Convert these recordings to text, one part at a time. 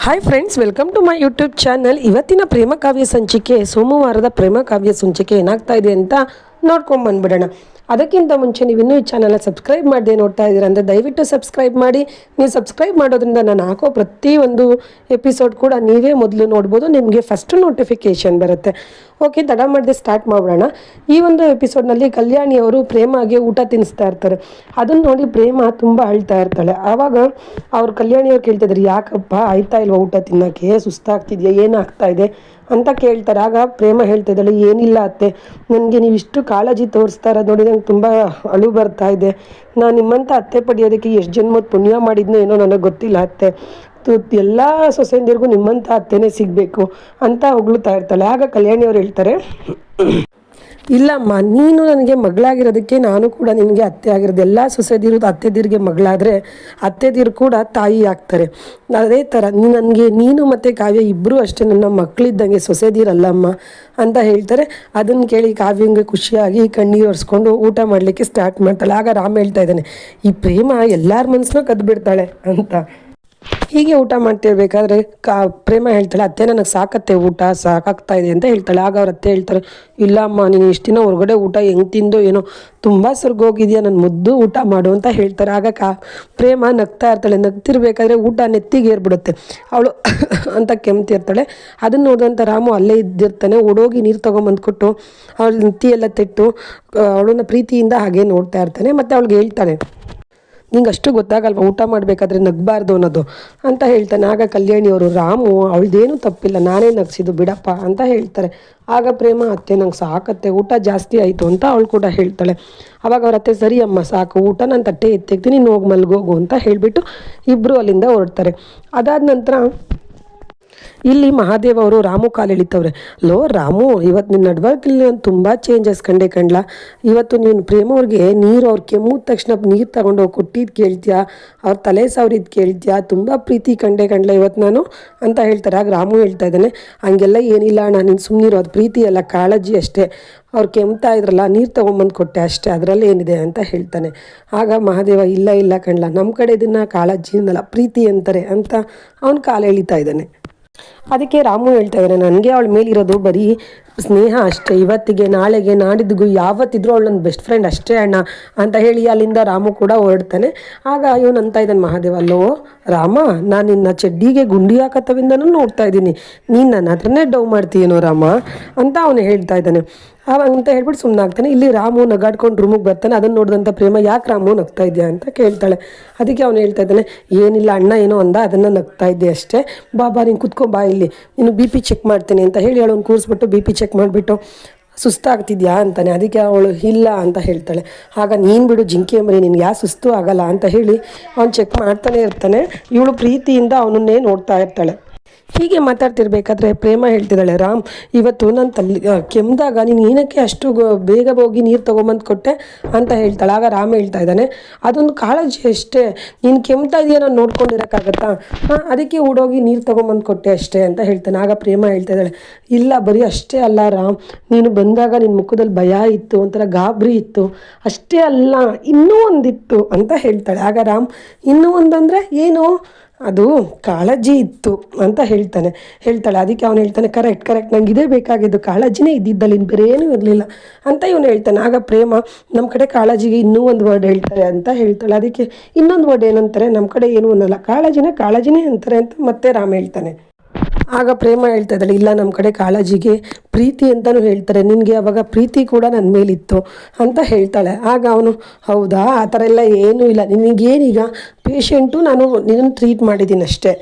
Hi friends, welcome to my YouTube channel. ಇವತ್ತಿನ ಪ್ರೇಮ ಕಾವ್ಯ ಸಂಚಿಕೆ, ಸೋಮವಾರದ ಪ್ರೇಮ ಕಾವ್ಯ ಸಂಚಿಕೆ ಏನಾಗ್ತಾ ಇದೆ ಅಂತ ನೋಡ್ಕೊಂಡು ಬಂದ್ಬಿಡೋಣ. ಅದಕ್ಕಿಂತ ಮುಂಚೆ ನೀವು ಇನ್ನೂ ಈ ಚಾನಲ್ನ ಸಬ್ಸ್ಕ್ರೈಬ್ ಮಾಡದೆ ನೋಡ್ತಾ ಇದ್ದೀರಾ ಅಂದರೆ ದಯವಿಟ್ಟು ಸಬ್ಸ್ಕ್ರೈಬ್ ಮಾಡಿ. ನೀವು ಸಬ್ಸ್ಕ್ರೈಬ್ ಮಾಡೋದ್ರಿಂದ ನಾನು ಹಾಕೋ ಪ್ರತಿಯೊಂದು ಎಪಿಸೋಡ್ ಕೂಡ ನೀವೇ ಮೊದಲು ನೋಡ್ಬೋದು, ನಿಮಗೆ ಫಸ್ಟ್ ನೋಟಿಫಿಕೇಷನ್ ಬರುತ್ತೆ. ಓಕೆ, ತಡ ಮಾಡದೆ ಸ್ಟಾರ್ಟ್ ಮಾಡೋಣ. ಈ ಒಂದು ಎಪಿಸೋಡ್ನಲ್ಲಿ ಕಲ್ಯಾಣಿಯವರು ಪ್ರೇಮಗೆ ಊಟ ತಿನ್ನಿಸ್ತಾ ಇರ್ತಾರೆ. ಅದನ್ನು ನೋಡಿ ಪ್ರೇಮ ತುಂಬ ಅಳ್ತಾ ಇರ್ತಾಳೆ. ಆವಾಗ ಅವ್ರು ಕಲ್ಯಾಣಿಯವ್ರು ಕೇಳ್ತಿದ್ದಾರೆ, ಯಾಕಪ್ಪ ಆಯ್ತಾ ಇಲ್ವಾ ಊಟ ತಿನ್ನೋಕ್ಕೆ, ಸುಸ್ತಾಗ್ತಿದೆಯಾ, ಏನಾಗ್ತಾ ಇದೆ ಅಂತ ಕೇಳ್ತಾರೆ. ಆಗ ಪ್ರೇಮ ಹೇಳ್ತಾ ಇದ್ದಾಳೆ, ಏನಿಲ್ಲ ಅತ್ತೆ, ನನಗೆ ನೀವು ಇಷ್ಟು ಕಾಳಜಿ ತೋರಿಸ್ತಾ ಇರೋದು ನೋಡಿ ನಂಗೆ ತುಂಬ ಅಳು ಬರ್ತಾ ಇದೆ. ನಾನು ನಿಮ್ಮಂಥ ಅತ್ತೆ ಪಡೆಯೋದಕ್ಕೆ ಎಷ್ಟು ಜನ್ಮದ ಪುಣ್ಯ ಮಾಡಿದ್ನೋ ಏನೋ ನನಗೆ ಗೊತ್ತಿಲ್ಲ ಅತ್ತೆ. ಎಲ್ಲ ಸೊಸೆಂದಿರಿಗೂ ನಿಮ್ಮಂಥ ಅತ್ತೆನೇ ಸಿಗಬೇಕು ಅಂತ ಹೊಗಳ್ತಾ ಇರ್ತಾಳೆ. ಆಗ ಕಲ್ಯಾಣಿಯವ್ರು ಹೇಳ್ತಾರೆ, ಇಲ್ಲಮ್ಮ, ನೀನು ನನಗೆ ಮಗಳಾಗಿರೋದಕ್ಕೆ ನಾನು ಕೂಡ ನಿನಗೆ ಅತ್ತೆ ಆಗಿರೋದು. ಎಲ್ಲ ಸೊಸೆದಿರು ಅತ್ತೆದಿರಿಗೆ ಮಗಳಾದರೆ ಅತ್ತೆದಿರು ಕೂಡ ತಾಯಿ ಆಗ್ತಾರೆ. ಅದೇ ಥರ ನೀನು ಮತ್ತು ಕಾವ್ಯ ಇಬ್ಬರೂ ಅಷ್ಟೇ ನನ್ನ ಮಕ್ಕಳಿದ್ದಂಗೆ, ಸೊಸೆದಿರಲ್ಲಮ್ಮ ಅಂತ ಹೇಳ್ತಾರೆ. ಅದನ್ನು ಕೇಳಿ ಕಾವ್ಯಂಗೆ ಖುಷಿಯಾಗಿ ಕಣ್ಣೀರು ಒರೆಸ್ಕೊಂಡು ಊಟ ಮಾಡಲಿಕ್ಕೆ ಸ್ಟಾರ್ಟ್ ಮಾಡ್ತಾಳೆ. ಆಗ ರಾಮ ಹೇಳ್ತಾ ಇದ್ದಾನೆ, ಈ ಪ್ರೇಮ ಎಲ್ಲರ ಮನಸ್ಸನ್ನೂ ಕದ್ದು ಬಿಡ್ತಾಳೆ ಅಂತ. ಹೀಗೆ ಊಟ ಮಾಡ್ತಿರ್ಬೇಕಾದ್ರೆ ಪ್ರೇಮ ಹೇಳ್ತಾಳೆ, ಅತ್ತೆ ನನಗೆ ಸಾಕತ್ತೆ, ಊಟ ಸಾಕಾಗ್ತಾ ಇದೆ ಅಂತ ಹೇಳ್ತಾಳೆ. ಆಗ ಅವ್ರ ಅತ್ತೆ ಹೇಳ್ತಾರೆ, ಇಲ್ಲ ಅಮ್ಮ, ನೀನು ಇಷ್ಟು ದಿನ ಹೊರಗಡೆ ಊಟ ಹೆಂಗೆ ತಿಂದೋ ಏನೋ, ತುಂಬ ಸರ್ಗೋಗಿದೆಯಾ, ನನ್ನ ಮುದ್ದು ಊಟ ಮಾಡು ಅಂತ ಹೇಳ್ತಾರೆ. ಆಗ ಪ್ರೇಮ ನಗ್ತಾ ಇರ್ತಾಳೆ. ನಗ್ತಿರ್ಬೇಕಾದ್ರೆ ಊಟ ನೆತ್ತಿಗೆ ಏರ್ಬಿಡುತ್ತೆ. ಅವಳು ಅಂತ ಕೆಮ್ತಿರ್ತಾಳೆ. ಅದನ್ನು ನೋಡಿದಂಥ ರಾಮು ಅಲ್ಲೇ ಇದ್ದಿರ್ತಾನೆ. ಓಡೋಗಿ ನೀರು ತೊಗೊಂಬಂದ್ಕೊಟ್ಟು ಅವಳ ನೆತ್ತಿಯೆಲ್ಲ ತೆಟ್ಟು ಅವಳನ್ನ ಪ್ರೀತಿಯಿಂದ ಹಾಗೆ ನೋಡ್ತಾ ಇರ್ತಾನೆ. ಮತ್ತು ಅವಳಿಗೆ ಹೇಳ್ತಾನೆ, ನಿಂಗೆ ಅಷ್ಟು ಗೊತ್ತಾಗಲ್ವ ಊಟ ಮಾಡಬೇಕಾದ್ರೆ ನಗಬಾರ್ದು ಅನ್ನೋದು ಅಂತ ಹೇಳ್ತಾನೆ. ಆಗ ಕಲ್ಯಾಣಿಯವರು, ರಾಮು ಅವಳದೇನು ತಪ್ಪಿಲ್ಲ, ನಾನೇ ನಗಿಸಿದ್ದು ಬಿಡಪ್ಪ ಅಂತ ಹೇಳ್ತಾರೆ. ಆಗ ಪ್ರೇಮ, ಅತ್ತೆ ನಂಗೆ ಸಾಕತ್ತೆ, ಊಟ ಜಾಸ್ತಿ ಆಯಿತು ಅಂತ ಅವಳು ಕೂಡ ಹೇಳ್ತಾಳೆ. ಆವಾಗ ಅವ್ರ ಅತ್ತೆ, ಸರಿ ಅಮ್ಮ ಸಾಕು, ಊಟ ನಾನು ತಟ್ಟೆ ಎತ್ತಿಗ್ತೀನಿ, ನೀನು ಹೋಗಿ ಮಲ್ಗೋಗು ಅಂತ ಹೇಳಿಬಿಟ್ಟು ಇಬ್ಬರು ಅಲ್ಲಿಂದ ಹೊರಡ್ತಾರೆ. ಅದಾದ ನಂತರ ಇಲ್ಲಿ ಮಹಾದೇವ್ ಅವರು ರಾಮು ಕಾಲು ಎಳಿತವ್ರೆ. ಲೋ ರಾಮು, ಇವತ್ತು ನಿನ್ನ ನಡ್ವರ್ಕಲ್ಲಿ ನಾನು ತುಂಬ ಚೇಂಜಸ್ ಕಂಡ್ಲಾ. ಇವತ್ತು ನೀನು ಪ್ರೇಮವ್ರಿಗೆ ನೀರು, ಅವ್ರು ಕೆಮ್ಮುದ ತಕ್ಷಣ ನೀರು ತಗೊಂಡು ಹೋಗಿ ಕೊಟ್ಟಿದ್ದು ಕೇಳ್ತೀಯಾ, ಅವ್ರ ತಲೆ ಸಾವಿರಿದ್ದು ಕೇಳ್ತೀಯಾ, ತುಂಬ ಪ್ರೀತಿ ಕಂಡ್ಲಾ ಇವತ್ತು ನಾನು ಅಂತ ಹೇಳ್ತಾರೆ. ಆಗ ರಾಮು ಹೇಳ್ತಾ ಇದ್ದಾನೆ, ಹಂಗೆಲ್ಲ ಏನಿಲ್ಲ ಅಣ್ಣ, ನೀನು ಸುಮ್ಮನಿರೋ, ಅದು ಪ್ರೀತಿ ಅಲ್ಲ, ಕಾಳಜಿ ಅಷ್ಟೇ. ಅವ್ರು ಕೆಮ್ತಾ ಇದ್ರಲ್ಲ, ನೀರು ತೊಗೊಂಬಂದು ಕೊಟ್ಟೆ ಅಷ್ಟೇ, ಅದರಲ್ಲಿ ಏನಿದೆ ಅಂತ ಹೇಳ್ತಾನೆ. ಆಗ ಮಹಾದೇವ, ಇಲ್ಲ ಕಣ್ಲಾ, ನಮ್ಮ ಕಡೆ ಇದನ್ನು ಕಾಳಜಿ ಅನ್ನಲ್ಲ, ಪ್ರೀತಿ ಅಂತಾರೆ ಅಂತ ಅವ್ನು ಕಾಲು ಎಳಿತಾ ಇದ್ದಾನೆ. ಅದಕ್ಕೆ ರಾಮು ಹೇಳ್ತಾ ಇದ್ದಾರೆ, ನನಗೆ ಅವಳ ಮೇಲಿರೋದು ಬರೀ ಸ್ನೇಹ ಅಷ್ಟೇ, ಇವತ್ತಿಗೆ ನಾಳೆಗೆ ನಾಡಿದ್ದಿಗೂ ಯಾವತ್ತಿದ್ರೂ ಅವಳು ನನ್ನ ಬೆಸ್ಟ್ ಫ್ರೆಂಡ್ ಅಷ್ಟೇ ಅಣ್ಣ ಅಂತ ಹೇಳಿ ಅಲ್ಲಿಂದ ರಾಮು ಕೂಡ ಹೊರಡ್ತಾನೆ. ಆಗ ಇವನು ಅಂತ ಇದ್ದಾನೆ ಮಹಾದೇವ, ಅಲ್ಲೋ ರಾಮ, ನಾನು ನಿನ್ನ ಚಡ್ಡಿಗೆ ಗುಂಡಿ ಹಾಕತ್ತವಿಂದನೂ ನೋಡ್ತಾ ಇದ್ದೀನಿ, ನೀನು ನನ್ನ ಹತ್ರನೇ ಡವ್ ಮಾಡ್ತೀಯೇನೋ ರಾಮ ಅಂತ ಅವನು ಹೇಳ್ತಾ ಇದ್ದಾನೆ. ಅಂತ ಹೇಳ್ಬಿಟ್ಟು ಸುಮ್ಮನಾಗ್ತಾನೆ. ಇಲ್ಲಿ ರಾಮು ನಗಾಡ್ಕೊಂಡು ರೂಮಿಗೆ ಬರ್ತಾನೆ. ಅದನ್ನು ನೋಡಿದಂಥ ಪ್ರೇಮ, ಯಾಕೆ ರಾಮು ನಗ್ತಾ ಇದೆಯಾ ಅಂತ ಕೇಳ್ತಾಳೆ. ಅದಕ್ಕೆ ಅವನು ಹೇಳ್ತಾ ಇದ್ದಾನೆ, ಏನಿಲ್ಲ ಅಣ್ಣ ಏನೋ ಅಂದ, ಅದನ್ನು ನಗ್ತಾ ಇದ್ದೆ ಅಷ್ಟೇ, ಬಾಬಾ ನೀನು ಕುತ್ಕೊ, ಬಾ ಇಲ್ಲಿ ನೀನು BP ಚೆಕ್ ಮಾಡ್ತೀನಿ ಅಂತ ಹೇಳಿ ಅವಳನ್ನು ಕೂರಿಸ್ಬಿಟ್ಟು BP ಚೆಕ್ ಮಾಡಿಬಿಟ್ಟು, ಸುಸ್ತಾಗ್ತಿದ್ಯಾ ಅಂತಾನೆ. ಅದಕ್ಕೆ ಅವಳು ಇಲ್ಲ ಅಂತ ಹೇಳ್ತಾಳೆ. ಆಗ ನೀನು ಬಿಡು ಜಿಂಕೆ ಮರಿ, ನಿನ್ಗೆ ಯಾವ ಸುಸ್ತು ಆಗಲ್ಲ ಅಂತ ಹೇಳಿ ಅವ್ನು ಚೆಕ್ ಮಾಡ್ತಾನೆ ಇರ್ತಾನೆ. ಇವಳು ಪ್ರೀತಿಯಿಂದ ಅವನನ್ನೇ ನೋಡ್ತಾ ಇರ್ತಾಳೆ. ಹೀಗೆ ಮಾತಾಡ್ತಿರ್ಬೇಕಾದ್ರೆ ಪ್ರೇಮ ಹೇಳ್ತಿದ್ದಾಳೆ, ರಾಮ್, ಇವತ್ತು ನಾನು ಕೆಮ್ದಾಗ ನೀನು ಏನಕ್ಕೆ ಅಷ್ಟು ಬೇಗ ಹೋಗಿ ನೀರು ತೊಗೊಂಬಂದು ಕೊಟ್ಟೆ ಅಂತ ಹೇಳ್ತಾಳೆ. ಆಗ ರಾಮ ಹೇಳ್ತಾ ಇದ್ದಾನೆ, ಅದೊಂದು ಕಾಳಜಿ ಅಷ್ಟೇ, ನೀನು ಕೆಮ್ತಾ ಇದೆಯಾ, ನಾನು ನೋಡ್ಕೊಂಡಿರೋಕ್ಕಾಗತ್ತಾ, ಅದಕ್ಕೆ ಓಡೋಗಿ ನೀರು ತೊಗೊಂಬಂದು ಕೊಟ್ಟೆ ಅಷ್ಟೇ ಅಂತ ಹೇಳ್ತಾನೆ. ಆಗ ಪ್ರೇಮ ಹೇಳ್ತಾ ಇದ್ದಾಳೆ, ಇಲ್ಲ ಬರೀ ಅಷ್ಟೇ ಅಲ್ಲ ರಾಮ್, ನೀನು ಬಂದಾಗ ನಿನ್ನ ಮುಖದಲ್ಲಿ ಭಯ ಇತ್ತು, ಒಂಥರ ಗಾಬರಿ ಇತ್ತು, ಅಷ್ಟೇ ಅಲ್ಲ ಇನ್ನೂ ಒಂದಿತ್ತು ಅಂತ ಹೇಳ್ತಾಳೆ. ಆಗ ರಾಮ್, ಇನ್ನೂ ಒಂದಂದರೆ ಏನು, ಅದು ಕಾಳಜಿ ಇತ್ತು ಅಂತ ಹೇಳ್ತಾಳೆ. ಅದಕ್ಕೆ ಅವನು ಹೇಳ್ತಾನೆ, ಕರೆಕ್ಟ್ ನಂಗೆ ಇದೇ ಬೇಕಾಗಿದ್ದು, ಕಾಳಜಿನೇ ಇದ್ದಿದ್ದಲ್ಲಿ ಇನ್ನು ಬೇರೆ ಏನೂ ಇರಲಿಲ್ಲ ಅಂತ ಇವನು ಹೇಳ್ತಾನೆ. ಆಗ ಪ್ರೇಮ, ನಮ್ಮ ಕಡೆ ಕಾಳಜಿಗೆ ಇನ್ನೂ ಒಂದು ವರ್ಡ್ ಹೇಳ್ತಾರೆ ಅಂತ ಹೇಳ್ತಾಳೆ. ಅದಕ್ಕೆ ಇನ್ನೊಂದು ವರ್ಡ್ ಏನಂತಾರೆ, ನಮ್ಮ ಕಡೆ ಏನೂ ಅನ್ನಲ್ಲ, ಕಾಳಜಿನೇ ಅಂತಾರೆ ಅಂತ ಮತ್ತೆ ರಾಮ ಹೇಳ್ತಾನೆ. ಆಗ ಪ್ರೇಮ ಹೇಳ್ತಾ ಇದ್ದಾಳೆ, ಇಲ್ಲ ನಮ್ಮ ಕಡೆ ಕಾಳಜಿಗೆ ಪ್ರೀತಿ ಅಂತಲೂ ಹೇಳ್ತಾರೆ, ನಿನಗೆ ಅವಾಗ ಪ್ರೀತಿ ಕೂಡ ನನ್ನ ಮೇಲಿತ್ತು ಅಂತ ಹೇಳ್ತಾಳೆ. ಆಗ ಅವನು, ಹೌದಾ, ಆ ಥರ ಎಲ್ಲ ಏನೂ ಇಲ್ಲ, ನಿನಗೇನೀಗ ಪೇಷೆಂಟು, ನಾನು ನಿನ್ನನ್ನು ಟ್ರೀಟ್ ಮಾಡಿದ್ದೀನಿ ಅಷ್ಟೇ,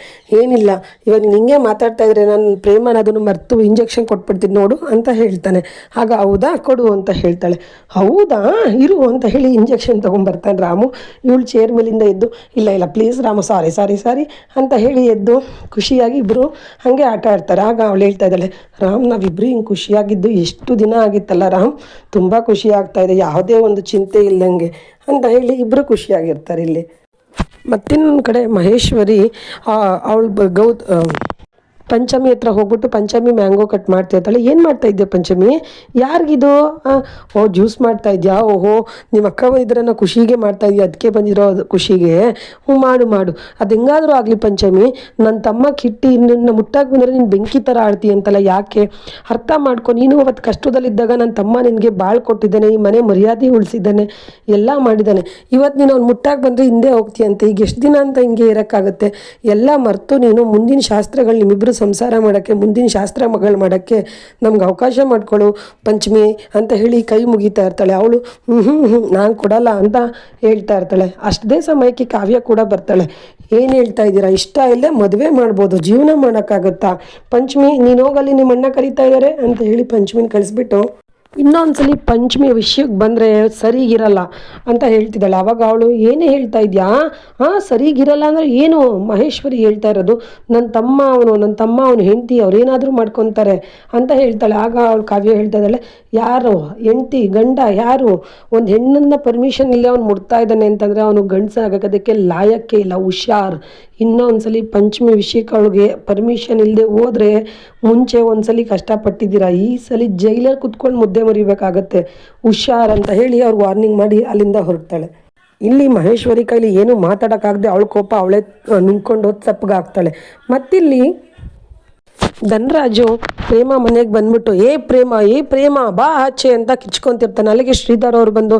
ಏನಿಲ್ಲ, ಇವಾಗ ನಿನಗೆ ಮಾತಾಡ್ತಾ ಇದ್ರೆ ನಾನು ಪ್ರೇಮನ ಅದನ್ನು ಮರೆತು ಇಂಜೆಕ್ಷನ್ ಕೊಟ್ಬಿಡ್ತೀನಿ ನೋಡು ಅಂತ ಹೇಳ್ತಾನೆ. ಆಗ ಹೌದಾ, ಕೊಡು ಅಂತ ಹೇಳ್ತಾಳೆ. ಹೌದಾ, ಇರು ಅಂತ ಹೇಳಿ ಇಂಜೆಕ್ಷನ್ ತೊಗೊಂಬರ್ತಾನೆ ರಾಮು. ಇವಳು ಚೇರ್ ಮೇಲಿಂದ ಎದ್ದು, ಇಲ್ಲ ಪ್ಲೀಸ್ ರಾಮು, ಸಾರಿ ಅಂತ ಹೇಳಿ ಎದ್ದು ಖುಷಿಯಾಗಿ ಇಬ್ಬರು ಹಾಗೆ ಆಟ ಆಡ್ತಾರೆ. ಆಗ ಅವಳು ಹೇಳ್ತಾ ಇದ್ದಾಳೆ, ರಾಮ್, ನಾವಿಬ್ಬರು ಹಿಂಗೆ ಖುಷಿಯಾಗಿದ್ದು ಎಷ್ಟು ದಿನ ಆಗಿತ್ತಲ್ಲ ರಾಮ್, ತುಂಬ ಖುಷಿ ಆಗ್ತಾ ಇದೆ, ಯಾವುದೇ ಒಂದು ಚಿಂತೆ ಇಲ್ಲಂಗೆ ಅಂತ ಹೇಳಿ ಇಬ್ಬರು ಖುಷಿಯಾಗಿರ್ತಾರೆ. ಇಲ್ಲಿ ಮತ್ತಿನ್ನೊಂದು ಕಡೆ ಮಹೇಶ್ವರಿ ಅವಳು ಪಂಚಮಿ ಹತ್ರ ಹೋಗ್ಬಿಟ್ಟು ಪಂಚಮಿ ಮ್ಯಾಂಗೋ ಕಟ್ ಮಾಡ್ತಿರ್ತಾಳೆ. ಏನು ಮಾಡ್ತಾ ಇದ್ದೆ ಪಂಚಮಿ, ಯಾರಿಗಿದು? ಓ ಜ್ಯೂಸ್ ಮಾಡ್ತಾ ಇದೆಯಾ? ಓಹೋ ನಿಮ್ಮ ಅಕ್ಕ ಬಂದಿದ್ರನ್ನ ಖುಷಿಗೆ ಮಾಡ್ತಾ ಇದೆಯಾ, ಅದಕ್ಕೆ ಬಂದಿರೋ ಖುಷಿಗೆ? ಮಾಡು ಮಾಡು, ಅದು ಹೆಂಗಾದರೂ ಆಗಲಿ ಪಂಚಮಿ, ನನ್ನ ತಮ್ಮ ಕಿಟ್ಟಿ ನಿನ್ನ ಮುಟ್ಟಾಗಿ ಬಂದರೆ ನೀನು ಬೆಂಕಿ ಥರ ಆಡ್ತೀಯ ಅಂತಲ್ಲ, ಯಾಕೆ ಅರ್ಥ ಮಾಡ್ಕೊ. ನೀನು ಅವತ್ತು ಕಷ್ಟದಲ್ಲಿದ್ದಾಗ ನನ್ನ ತಮ್ಮ ನಿನಗೆ ಬಾಳು ಕೊಟ್ಟಿದ್ದಾನೆ, ಈ ಮನೆ ಮರ್ಯಾದೆ ಉಳಿಸಿದ್ದಾನೆ, ಎಲ್ಲ ಮಾಡಿದ್ದಾನೆ. ಇವತ್ತು ನೀನು ಅವ್ನು ಮುಟ್ಟಾಗಿ ಬಂದರೆ ಹಿಂದೆ ಹೋಗ್ತೀಯಂತೆ. ಈಗ ಎಷ್ಟು ದಿನ ಅಂತ ಹಿಂಗೆ ಇರೋಕ್ಕಾಗುತ್ತೆ? ಎಲ್ಲ ಮರೆತು ನೀನು ಮುಂದಿನ ಶಾಸ್ತ್ರಗಳು ನಿಮ್ಮಿಬ್ಬರು ಸಂಸಾರ ಮಾಡೋಕ್ಕೆ, ಮುಂದಿನ ಶಾಸ್ತ್ರ ಮಗಳು ಮಾಡೋಕ್ಕೆ ನಮ್ಗೆ ಅವಕಾಶ ಮಾಡ್ಕೊಳ್ಳು ಪಂಚಮಿ ಅಂತ ಹೇಳಿ ಕೈ ಮುಗಿತಾ ಇರ್ತಾಳೆ. ಅವಳು ನಾನು ಕೊಡಲ್ಲ ಅಂತ ಹೇಳ್ತಾ ಇರ್ತಾಳೆ. ಅಷ್ಟೇ ಸಮಯಕ್ಕೆ ಕಾವ್ಯ ಕೂಡ ಬರ್ತಾಳೆ. ಏನು ಹೇಳ್ತಾ ಇದ್ದೀರಾ, ಇಷ್ಟ ಇಲ್ಲದೆ ಮದುವೆ ಮಾಡ್ಬೋದು, ಜೀವನ ಮಾಡೋಕ್ಕಾಗುತ್ತಾ? ಪಂಚಮಿ ನೀನು ಹೋಗಲ್ಲಿ, ನಿಮ್ಮ ಅಣ್ಣ ಕರೀತಾ ಇದ್ದಾರೆ ಅಂತ ಹೇಳಿ ಪಂಚಮಿನ ಕಳಿಸ್ಬಿಟ್ಟು ಇನ್ನೊಂದ್ಸಲಿ ಪಂಚಮಿ ವಿಷಯಕ್ಕೆ ಬಂದರೆ ಸರಿಗಿರಲ್ಲ ಅಂತ ಹೇಳ್ತಿದ್ದಾಳೆ. ಆವಾಗ ಅವಳು ಏನೇ ಹೇಳ್ತಾ ಇದೆಯಾ, ಸರಿಗಿರಲ್ಲ ಅಂದರೆ ಏನು? ಮಹೇಶ್ವರಿ ಹೇಳ್ತಾ ಇರೋದು ನನ್ನ ತಮ್ಮ ಅವನು ಹೆಂಡತಿ ಅವ್ರೇನಾದರೂ ಮಾಡ್ಕೊತಾರೆ ಅಂತ ಹೇಳ್ತಾಳೆ. ಆಗ ಅವಳು ಕಾವ್ಯ ಹೇಳ್ತಾ ಇದ್ದಾಳೆ, ಯಾರು ಹೆಂಡತಿ ಗಂಡ ಯಾರು? ಒಂದು ಹೆಣ್ಣನ್ನು ಪರ್ಮಿಷನ್ ಇಲ್ಲೇ ಅವ್ನು ಮುಡ್ತಾ ಇದ್ದಾನೆ ಅಂತಂದರೆ ಅವನು ಗಂಡಸಾಗೋದಕ್ಕೆ ಲಾಯಕ್ಕೆ ಇಲ್ಲ, ಹುಷಾರ್. ಇನ್ನೊಂದ್ಸಲಿ ಪಂಚಮಿ ವಿಷಯಕ್ಕೆ ಅವಳಿಗೆ ಪರ್ಮಿಷನ್ ಇಲ್ಲದೆ ಹೋದರೆ, ಮುಂಚೆ ಒಂದ್ಸಲಿ ಕಷ್ಟಪಟ್ಟಿದ್ದೀರಾ, ಈ ಸಲ ಜೈಲಲ್ಲಿ ಕುತ್ಕೊಂಡು ಮುದ್ದೆ ಮರಿಬೇಕಾಗತ್ತೆ, ಹುಷಾರ್ ಅಂತ ಹೇಳಿ ಅವ್ರು ವಾರ್ನಿಂಗ್ ಮಾಡಿ ಅಲ್ಲಿಂದ ಹೊರಡ್ತಾಳೆ. ಇಲ್ಲಿ ಮಹೇಶ್ವರಿ ಕೈಲಿ ಏನು ಮಾತಾಡೋಕ್ಕಾಗದೆ ಅವಳ ಕೋಪ ಅವಳೇ ನುಂಗ್ಕೊಂಡು ತಪ್ಪಗಾಗ್ತಾಳೆ. ಮತ್ತಿಲ್ಲಿ ಧನರಾಜು ಪ್ರೇಮ ಮನೆಗೆ ಬಂದ್ಬಿಟ್ಟು ಏ ಪ್ರೇಮ ಬಾ ಆಚೆ ಅಂತ ಕಿಚ್ಕೊಂತಿರ್ತಾನೆ. ಅಲ್ಲಿಗೆ ಶ್ರೀಧರ್ ಅವ್ರು ಬಂದು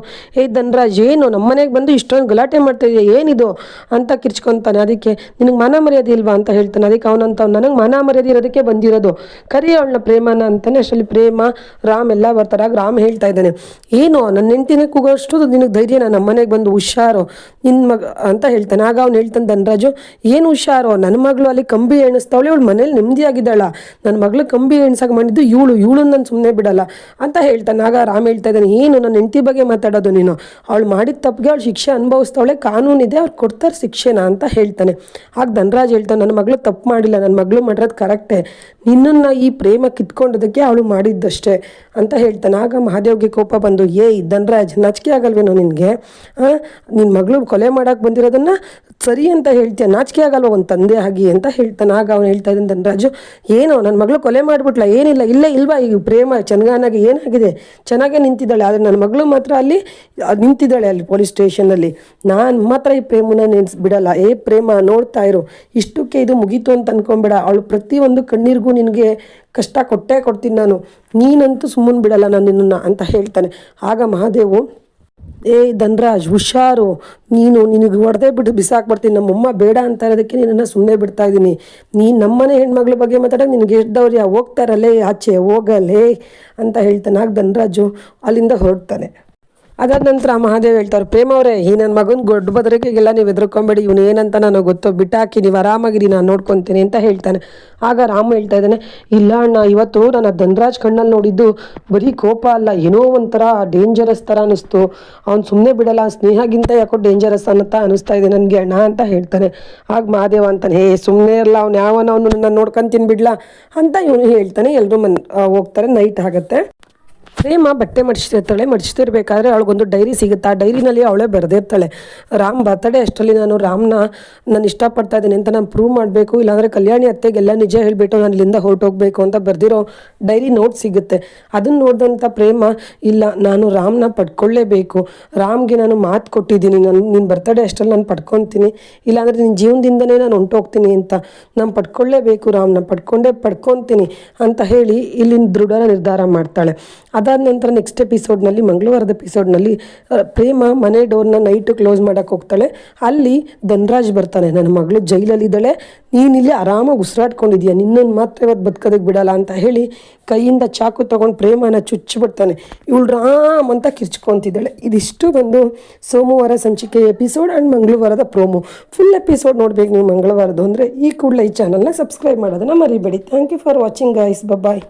ಧನರಾಜ್ ಏನು ನಮ್ಮ ಮನೆಗೆ ಬಂದು ಇಷ್ಟೊಂದು ಗಲಾಟೆ ಮಾಡ್ತಾಯಿದ್ಯಾ, ಏನಿದು ಅಂತ ಕಿರ್ಚ್ಕೊತಾನೆ. ಅದಕ್ಕೆ ನಿನಗೆ ಮಾನ ಮರ್ಯಾದೆ ಇಲ್ವಾ ಅಂತ ಹೇಳ್ತಾನೆ. ಅದಕ್ಕೆ ಅವನಂತ ನನಗೆ ಮಾನ ಮರ್ಯಾದೆ ಇರೋದಕ್ಕೆ ಬಂದಿರೋದು, ಕರಿ ಅವಳನ್ನ ಪ್ರೇಮನ ಅಂತಾನೆ. ಅಷ್ಟರಲ್ಲಿ ಪ್ರೇಮ ರಾಮ್ ಎಲ್ಲ ಬರ್ತಾರೆ. ಆಗ ರಾಮ್ ಹೇಳ್ತಾ ಇದ್ದಾನೆ, ಏನು ನನ್ನ ಹೆಂಡ್ತಿನೇ ಕೂಗೋಷ್ಟು ನಿನಗೆ ಧೈರ್ಯ, ನಮ್ಮ ಮನೆಗೆ ಬಂದು ಹುಷಾರು ನಿನ್ನ ಮಗ ಅಂತ ಹೇಳ್ತಾನೆ. ಆಗ ಅವ್ನು ಹೇಳ್ತಾನೆ ಧನರಾಜು, ಏನು ಹುಷಾರು, ನನ್ನ ಮಗಳು ಅಲ್ಲಿ ಕಂಬಿ ಎಣಿಸ್ತಾವಳೆ, ಇವಳು ಮನೇಲಿ ನೆಮ್ಮದಿಯಾಗಿದ್ದಾಳ, ನನ್ನ ಮಗಳು ಕಂಬಿ ಎಣ್ಸಕ್ಕೆ ಮಾಡಿದ್ದು ಇವಳು ನಾನು ಸುಮ್ಮನೆ ಬಿಡಲ್ಲ ಅಂತ ಹೇಳ್ತಾನೆ. ಆಗ ರಾಮ್ ಹೇಳ್ತಾ ಇದ್ದಾನೆ, ಏನು ನನ್ನ ಹೆಂಡತಿ ಬಗ್ಗೆ ಮಾತಾಡೋದು ನೀನು, ಅವಳು ಮಾಡಿದ ತಪ್ಪಿಗೆ ಅವಳು ಶಿಕ್ಷೆ ಅನುಭವಿಸ್ತಾವಳೆ, ಕಾನೂನಿದೆ, ಅವ್ರು ಕೊಡ್ತಾರೆ ಶಿಕ್ಷೆನ ಅಂತ ಹೇಳ್ತಾನೆ. ಆಗ ಧನರಾಜ್ ಹೇಳ್ತಾನೆ, ನನ್ನ ಮಗಳು ತಪ್ಪು ಮಾಡಿಲ್ಲ, ನನ್ನ ಮಗಳು ಮಾಡಿರೋದು ಕರೆಕ್ಟೇ, ನಿನ್ನನ್ನು ಈ ಪ್ರೇಮ ಕಿತ್ಕೊಂಡೋದಕ್ಕೆ ಅವಳು ಮಾಡಿದ್ದಷ್ಟೇ ಅಂತ ಹೇಳ್ತಾನೆ. ಆಗ ಮಹಾದೇವ್ಗೆ ಕೋಪ ಬಂದು, ಧನರಾಜ್ ನಾಚಿಕೆ ಆಗಲ್ವೇನೋ ನಿನಗೆ, ನಿನ್ನ ಮಗಳು ಕೊಲೆ ಮಾಡೋಕೆ ಬಂದಿರೋದನ್ನು ಸರಿ ಅಂತ ಹೇಳ್ತೀಯ, ನಾಚಿಕೆ ಆಗಲ್ವ ಒಂದು ತಂದೆ ಆಗಿ ಅಂತ ಹೇಳ್ತಾನೆ. ಆಗ ಅವನು ಹೇಳ್ತಾ ಇದ್ದಾನೆ ಧನರಾಜು, ಏನೋ ನನ್ನ ಮಗಳು ಕೊಲೆ ಮಾಡಿಬಿಟ್ಲ, ಏನಿಲ್ಲ ಇಲ್ವಾ ಈಗ ಪ್ರೇಮ ಚೆನ್ನಾಗಿ ಏನಾಗಿದೆ, ಚೆನ್ನಾಗೇ ನಿಂತಿದ್ದಾಳೆ, ಆದರೆ ನನ್ನ ಮಗಳು ಮಾತ್ರ ಅಲ್ಲಿ ನಿಂತಿದ್ದಾಳೆ ಅಲ್ಲಿ ಪೊಲೀಸ್ ಸ್ಟೇಷನಲ್ಲಿ, ನಾನು ಮಾತ್ರ ಈ ಪ್ರೇಮನ ಬಿಡಲ್ಲ. ಪ್ರೇಮ ನೋಡ್ತಾ ಇರು, ಇಷ್ಟಕ್ಕೆ ಇದು ಮುಗೀತು ಅಂತ ಅನ್ಕೊಂಬೇಡ, ಅವಳು ಪ್ರತಿಯೊಂದು ಕಣ್ಣೀರಿಗೂ ನಿನಗೆ ಕಷ್ಟ ಕೊಡ್ತೀನಿ ನಾನು, ನೀನಂತೂ ಸುಮ್ಮನೆ ಬಿಡಲ್ಲ ನಾನು ನಿನ್ನನ್ನು ಅಂತ ಹೇಳ್ತಾನೆ. ಆಗ ಮಹಾದೇವು, ಧನರಾಜ್ ಹುಷಾರು, ನಿನಗೆ ಹೊಡೆದೇ ಬಿಟ್ಟು ಬಿಸಾಕ್ಬಿಡ್ತೀನಿ, ನಮ್ಮಮ್ಮ ಬೇಡ ಅಂತ ಇರೋದಕ್ಕೆ ನಿನ್ನನ್ನು ಸುಮ್ಮನೆ ಬಿಡ್ತಾ ಇದ್ದೀನಿ, ನೀನು ನಮ್ಮನೆ ಹೆಣ್ಮಗಳ ಬಗ್ಗೆ ಮಾತಾಡೋಕೆ ನಿನಗೆ ಎಷ್ಟ್ದವ್ರು ಹೋಗ್ತಾರಲ್ಲೇ ಆಚೆ ಹೋಗಲ್ಲೇ ಅಂತ ಹೇಳ್ತಾನೆ. ಆಗ ಧನರಾಜು ಅಲ್ಲಿಂದ ಹೊರಡ್ತಾನೆ. ಅದಾದ ನಂತರ ಮಹಾದೇವ್ ಹೇಳ್ತಾರೆ, ಪ್ರೇಮ ಅವರೇ, ಈ ನನ್ನ ಮಗನ ಗೊಡ್ಡ ಬದರಿಕೆಗೆಲ್ಲ ನೀವು ಹೆದರ್ಕೊಂಬೇಡಿ, ಇವನು ಏನಂತ ನನಗೆ ಗೊತ್ತು, ಬಿಟ್ಟಾಕಿ ನೀವು ಆರಾಮಾಗಿರಿ, ನಾನು ನೋಡ್ಕೊತೀನಿ ಅಂತ ಹೇಳ್ತಾನೆ. ಆಗ ರಾಮ ಹೇಳ್ತಾ ಇದ್ದಾನೆ, ಇಲ್ಲ ಅಣ್ಣ, ಇವತ್ತು ನಾನು ಧನರಾಜ್ ಕಣ್ಣಲ್ಲಿ ನೋಡಿದ್ದು ಬರೀ ಕೋಪ ಅಲ್ಲ, ಏನೋ ಒಂಥರ ಡೇಂಜರಸ್ ಥರ ಅನ್ನಿಸ್ತು, ಅವ್ನು ಸುಮ್ಮನೆ ಬಿಡಲ್ಲ, ಸ್ನೇಹಗಿಂತ ಯಾಕೋ ಡೇಂಜರಸ್ ಅನ್ನತ್ತಾ ಅನ್ನಿಸ್ತಾ ಇದೆ ನನಗೆ ಅಣ್ಣ ಅಂತ ಹೇಳ್ತಾನೆ. ಆಗ ಮಹಾದೇವ ಅಂತಾನೆ, ಸುಮ್ಮನೆ ಇರಲ್ಲ, ಅವ್ನು ಯಾವನವನು ನನ್ನ ನೋಡ್ಕೊಂತೀನಿ ಬಿಡ್ಲಾ ಅಂತ ಇವನು ಹೇಳ್ತಾನೆ. ಎಲ್ಲರೂ ಹೋಗ್ತಾರೆ. ನೈಟ್ ಆಗುತ್ತೆ. ಪ್ರೇಮ ಬಟ್ಟೆ ಮಡಿಸ್ತಿರ್ಬೇಕಾದ್ರೆ ಅವಳಿಗೊಂದು ಡೈರಿ ಸಿಗುತ್ತೆ. ಆ ಡೈರಿನಲ್ಲಿ ಅವಳೇ ಬರೆದಿರ್ತಾಳೆ, ರಾಮ್ ಬರ್ತಡೇ ಅಷ್ಟರಲ್ಲಿ ನಾನು ಇಷ್ಟಪಡ್ತಾ ಇದ್ದೀನಿ ಅಂತ ನಾನು ಪ್ರೂವ್ ಮಾಡಬೇಕು, ಇಲ್ಲಾಂದರೆ ಕಲ್ಯಾಣಿ ಅತ್ತೆಗೆಲ್ಲ ನಿಜ ಹೇಳಿಬಿಟ್ಟು ನಾನು ಇಲ್ಲಿಂದ ಹೊರಟೋಗ್ಬೇಕು ಅಂತ ಬರೆದಿರೋ ಡೈರಿ ನೋಟ್ ಸಿಗುತ್ತೆ. ಅದನ್ನು ನೋಡಿದಂಥ ಪ್ರೇಮ, ಇಲ್ಲ ನಾನು ರಾಮ್ನ ಪಡ್ಕೊಳ್ಳೇಬೇಕು, ರಾಮ್ಗೆ ನಾನು ಮಾತು ಕೊಟ್ಟಿದ್ದೀನಿ, ನಿನ್ನ ಬರ್ತಡೇ ಅಷ್ಟರಲ್ಲಿ ನಾನು ಪಡ್ಕೊತೀನಿ, ಇಲ್ಲಾಂದರೆ ನಿನ್ನ ಜೀವನದಿಂದನೇ ನಾನು ಹೊಂಟೋಗ್ತೀನಿ ಅಂತ, ನಾನು ಪಡ್ಕೊಳ್ಳೇಬೇಕು, ರಾಮ್ನ ಪಡ್ಕೊತೀನಿ ಅಂತ ಹೇಳಿ ಇಲ್ಲಿನ ದೃಢ ನಿರ್ಧಾರ ಮಾಡ್ತಾಳೆ. ಅದಾದ ನಂತರ ನೆಕ್ಸ್ಟ್ ಎಪಿಸೋಡ್ನಲ್ಲಿ, ಮಂಗಳವಾರದ ಎಪಿಸೋಡ್ನಲ್ಲಿ ಪ್ರೇಮ ಮನೆ ಡೋರ್ನ ನೈಟು ಕ್ಲೋಸ್ ಮಾಡೋಕ್ಕೆ ಹೋಗ್ತಾಳೆ. ಅಲ್ಲಿ ಧನರಾಜ್ ಬರ್ತಾನೆ, ನನ್ನ ಮಗಳು ಜೈಲಲ್ಲಿದ್ದಾಳೆ, ನೀನಿಲ್ಲಿ ಆರಾಮಾಗಿ ಉಸಿರಾಡ್ಕೊಂಡಿದ್ಯಾ, ನಿನ್ನನ್ನು ಮಾತ್ರ ಇವತ್ತು ಬದುಕೋದಕ್ಕೆ ಬಿಡಲ್ಲ ಅಂತ ಹೇಳಿ ಕೈಯಿಂದ ಚಾಕು ತೊಗೊಂಡು ಪ್ರೇಮನ ಚುಚ್ಚಿಬಿಡ್ತಾನೆ. ಇವಳು ರಾಮ್ ಅಂತ ಕಿರ್ಚ್ಕೊತಿದ್ದಾಳೆ. ಇದಿಷ್ಟು ಬಂದು ಸೋಮವಾರ ಸಂಚಿಕೆ ಎಪಿಸೋಡ್ ಆ್ಯಂಡ್ ಮಂಗಳವಾರದ ಪ್ರೋಮೋ. ಫುಲ್ ಎಪಿಸೋಡ್ ನೋಡ್ಬೇಕು ನೀವು ಮಂಗಳವಾರದ್ದು ಅಂದರೆ ಈ ಕೂಡಲೇ ಈ ಚಾನಲ್ನ ಸಬ್ಸ್ಕ್ರೈಬ್ ಮಾಡೋದನ್ನು ಮರಿಬೇಡಿ. Thank you for watching guys, bye.